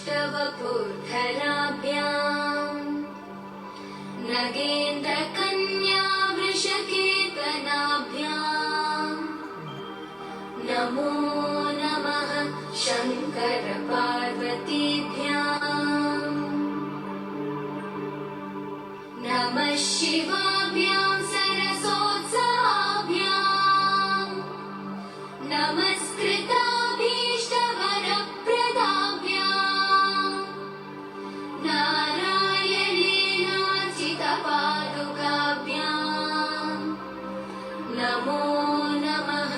दष्टवपुर्धराभ्याम् नगेन्द्रकन्या वृषकेतनाभ्याम् नमो नमः शङ्कर पार्वतीभ्याम् नमः शिवाभ्याम् सरसोत्साहाभ्याम् नमस्कृताभीष्टवरप्रदाभ्याम् नारायणेनार्चितपादुकाभ्याम् नमो नमः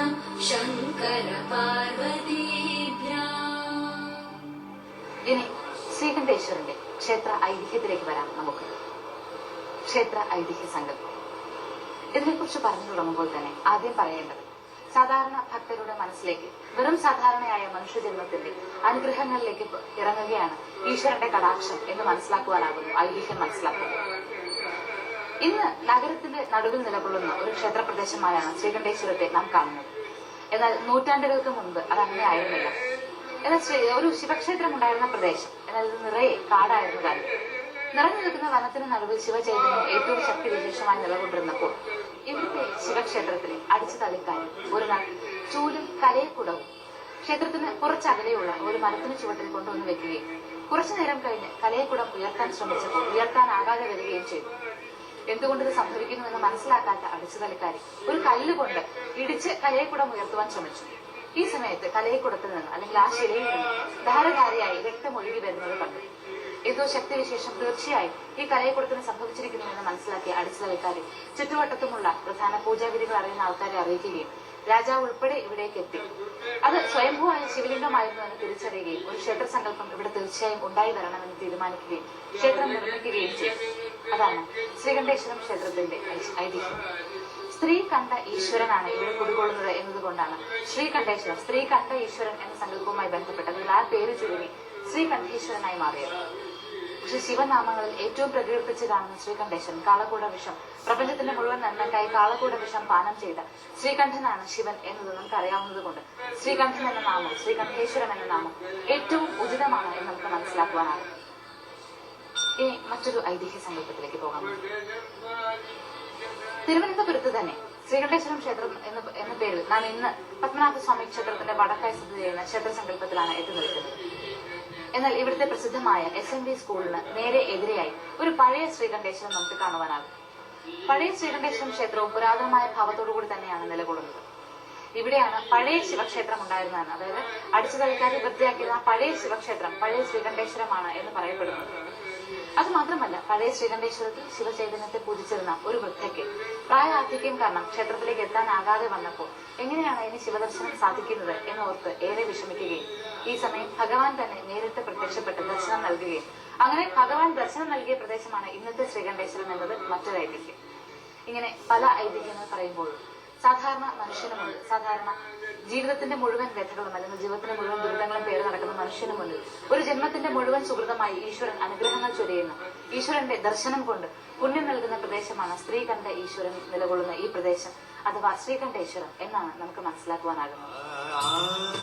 शङ्कर पार्वतीभ्याम्. ഇനി ശ്രീകണ്ഠേശ്വരന്റെ ക്ഷേത്ര ഐതിഹ്യത്തിലേക്ക് വരാം. നമുക്ക് ക്ഷേത്ര ഐതിഹ്യ സങ്കല്പം ഇതിനെക്കുറിച്ച് പറഞ്ഞു തുടങ്ങുമ്പോൾ തന്നെ ആദ്യം പറയേണ്ടത് സാധാരണ ഭക്തരുടെ മനസ്സിലേക്ക് വെറും സാധാരണയായ മനുഷ്യജന്മത്തിന്റെ അനുഗ്രഹങ്ങളിലേക്ക് ഇറങ്ങുകയാണ് ഈശ്വരന്റെ കടാക്ഷം എന്ന് മനസ്സിലാക്കുവാനാകുന്നു ഐതിഹ്യം മനസ്സിലാക്കുന്നത്. ഇന്ന് നഗരത്തിന്റെ നടുവിൽ നിലകൊള്ളുന്ന ഒരു ക്ഷേത്ര പ്രദേശമായാണ് ശ്രീകണ്ഠേശ്വരത്തെ നാം കാണുന്നത്. എന്നാൽ നൂറ്റാണ്ടുകൾക്ക് മുൻപ് അത് അങ്ങനെ ആയിരുന്നില്ല. എന്നാൽ ഒരു ശിവക്ഷേത്രം ഉണ്ടായിരുന്ന പ്രദേശം, എന്നാൽ ഇത് നിറയെ കാടായിരുന്നു കാലം. നിറഞ്ഞു നിൽക്കുന്ന വനത്തിന് നടുവിൽ ശിവചൈതന്യം ഏറ്റവും ശക്തി വിശേഷമായി നിലകൊണ്ടിരുന്നപ്പോൾ ഇവിടുത്തെ ശിവക്ഷേത്രത്തിലെ അടിച്ചു തള്ളിക്കാരും ഒരു നാൾ ചൂലും കലയക്കുടവും ക്ഷേത്രത്തിന് കുറച്ചകലെയുള്ള ഒരു മരത്തിന് ചുവട്ടിൽ കൊണ്ടുവന്ന് വെക്കുകയും കുറച്ചു നേരം കഴിഞ്ഞ് കലയക്കുടം ഉയർത്താൻ ശ്രമിച്ചപ്പോൾ ഉയർത്താനാകാതെ വരികയും ചെയ്തു. എന്തുകൊണ്ടിത് സംഭവിക്കുന്നുവെന്ന് മനസ്സിലാക്കാത്ത അടിച്ചുതള്ളിക്കാരി ഒരു കല്ലുകൊണ്ട് ഇടിച്ച് കലയക്കുടം ഉയർത്തുവാൻ ശ്രമിച്ചു. ഈ സമയത്ത് കലയക്കുടത്തിൽ നിന്ന് അല്ലെങ്കിൽ ആ ശിലയിൽ നിന്ന് ധാരധാരയായി രക്തമൊഴുകി വരുന്നത് കണ്ടു. ഏതോ ശക്തിവിശേഷം തീർച്ചയായും ഈ കലയക്കുടത്തിന് സംഭവിച്ചിരിക്കുന്നുവെന്ന് മനസ്സിലാക്കിയ അടിച്ചുതള്ളിക്കാരി ചുറ്റുവട്ടത്തുമുള്ള പ്രധാന പൂജാവിധികൾ അറിയുന്ന ആൾക്കാരെ അറിയിക്കുകയും രാജാവ് ഉൾപ്പെടെ ഇവിടേക്ക് എത്തി അത് സ്വയംഭൂവായ ശിവലിംഗമായിരുന്നു എന്ന് തിരിച്ചറിയുകയും ഒരു ക്ഷേത്ര സങ്കല്പം ഇവിടെ തീർച്ചയായും ഉണ്ടായി വരണമെന്ന് തീരുമാനിക്കുകയും ക്ഷേത്രം നിർമ്മിക്കുകയും ചെയ്തു. അതാണ് ശ്രീകണ്ഠേശ്വരം ക്ഷേത്രത്തിന്റെ ഐതിഹ്യം. സ്ത്രീ കണ്ട ഈശ്വരനാണ് ഇവിടെ കുടികൊള്ളുന്നത് എന്നതുകൊണ്ടാണ് ശ്രീകണ്ഠേശ്വരം സ്ത്രീ കണ്ട ഈശ്വരൻ എന്ന സങ്കല്പവുമായി ബന്ധപ്പെട്ടത് ആ പേര് ചുരുങ്ങി ശ്രീകണ്ഠേശ്വരനായി മാറിയത്. പക്ഷെ ശിവനാമങ്ങളിൽ ഏറ്റവും പ്രകീർത്തിച്ച് കാണുന്ന ശ്രീകണ്ഠേശ്വരൻ കാളകൂട വിഷം പ്രപഞ്ചത്തിന്റെ മുഴുവൻ നന്മയ്ക്കായി കാളകൂട വിഷം പാനം ചെയ്ത ശ്രീകണ്ഠനാണ് ശിവൻ എന്നത് നമുക്ക് അറിയാവുന്നതുകൊണ്ട് ശ്രീകണ്ഠൻ എന്ന നാമം ശ്രീകണ്ഠേശ്വരം എന്ന നാമം ഏറ്റവും ഉചിതമാണ് എന്ന് നമുക്ക് മനസ്സിലാക്കുവാനാകും. ഇനി മറ്റൊരു ഐതിഹ്യ സങ്കല്പത്തിലേക്ക് പോകാം. തിരുവനന്തപുരത്ത് തന്നെ ശ്രീകണ്ഠേശ്വരം ക്ഷേത്രം എന്ന പേരിൽ നാം ഇന്ന് പത്മനാഭസ്വാമി ക്ഷേത്രത്തിന്റെ വടക്കായി സ്ഥിതി ചെയ്യുന്ന ക്ഷേത്ര സങ്കല്പത്തിലാണ് എത്തി നിൽക്കുന്നത്. എന്നാൽ ഇവിടുത്തെ പ്രസിദ്ധമായ SMV സ്കൂളിന് നേരെ എതിരെയായി ഒരു പഴയ ശ്രീകണ്ഠേശ്വരം നമുക്ക് കാണുവാനാകും. പഴയ ശ്രീകണ്ഠേശ്വരം ക്ഷേത്രവും പുരാതനമായ ഭാവത്തോടുകൂടി തന്നെയാണ് നിലകൊള്ളുന്നത്. ഇവിടെയാണ് പഴയ ശിവക്ഷേത്രം ഉണ്ടായിരുന്നതെന്ന്, അതായത് അടിച്ചുതള്ളിക്കാരി വൃത്തിയാക്കിയിരുന്ന പഴയ ശിവക്ഷേത്രം പഴയ ശ്രീകണ്ഠേശ്വരമാണ് എന്ന് പറയപ്പെടുന്നത്. അത് മാത്രമല്ല, പഴയ ശ്രീകണ്ഠേശ്വരത്തിൽ ശിവചൈതന്യത്തെ പൂജിച്ചിരുന്ന ഒരു വൃദ്ധയ്ക്ക് പ്രായാധിക്യം കാരണം ക്ഷേത്രത്തിലേക്ക് എത്താനാകാതെ വന്നപ്പോൾ എങ്ങനെയാണ് ഇനി ശിവദർശനം സാധിക്കുന്നത് എന്നോർത്ത് ഏറെ വിഷമിക്കുകയും ഈ സമയം ഭഗവാൻ തന്നെ നേരിട്ട് പ്രത്യക്ഷപ്പെട്ട് ദർശനം നൽകുകയും അങ്ങനെ ഭഗവാൻ ദർശനം നൽകിയ പ്രദേശമാണ് ഇന്നത്തെ ശ്രീകണ്ഠേശ്വരം എന്നത് മറ്റൊരു ഐതിഹ്യം. ഇങ്ങനെ പല ഐതിഹ്യങ്ങൾ പറയുമ്പോഴും സാധാരണ മനുഷ്യന് മുന്നിൽ, സാധാരണ ജീവിതത്തിന്റെ മുഴുവൻ വ്യഥകളും അല്ലെങ്കിൽ ജീവിതത്തിന്റെ മുഴുവൻ ദുരിതങ്ങളും പേര് നടക്കുന്ന മനുഷ്യന് മുന്നിൽ ഒരു ജന്മത്തിന്റെ മുഴുവൻ സുഹൃതമായി ഈശ്വരൻ അനുഗ്രഹങ്ങൾ ചൊരിയുന്ന ഈശ്വരന്റെ ദർശനം കൊണ്ട് പുണ്യം നൽകുന്ന പ്രദേശമാണ് സ്ത്രീ കണ്ട ഈശ്വരൻ നിലകൊള്ളുന്ന ഈ പ്രദേശം അഥവാ ശ്രീകണ്ഠേശ്വരം എന്നാണ് നമുക്ക് മനസ്സിലാക്കുവാനാകുന്നത്.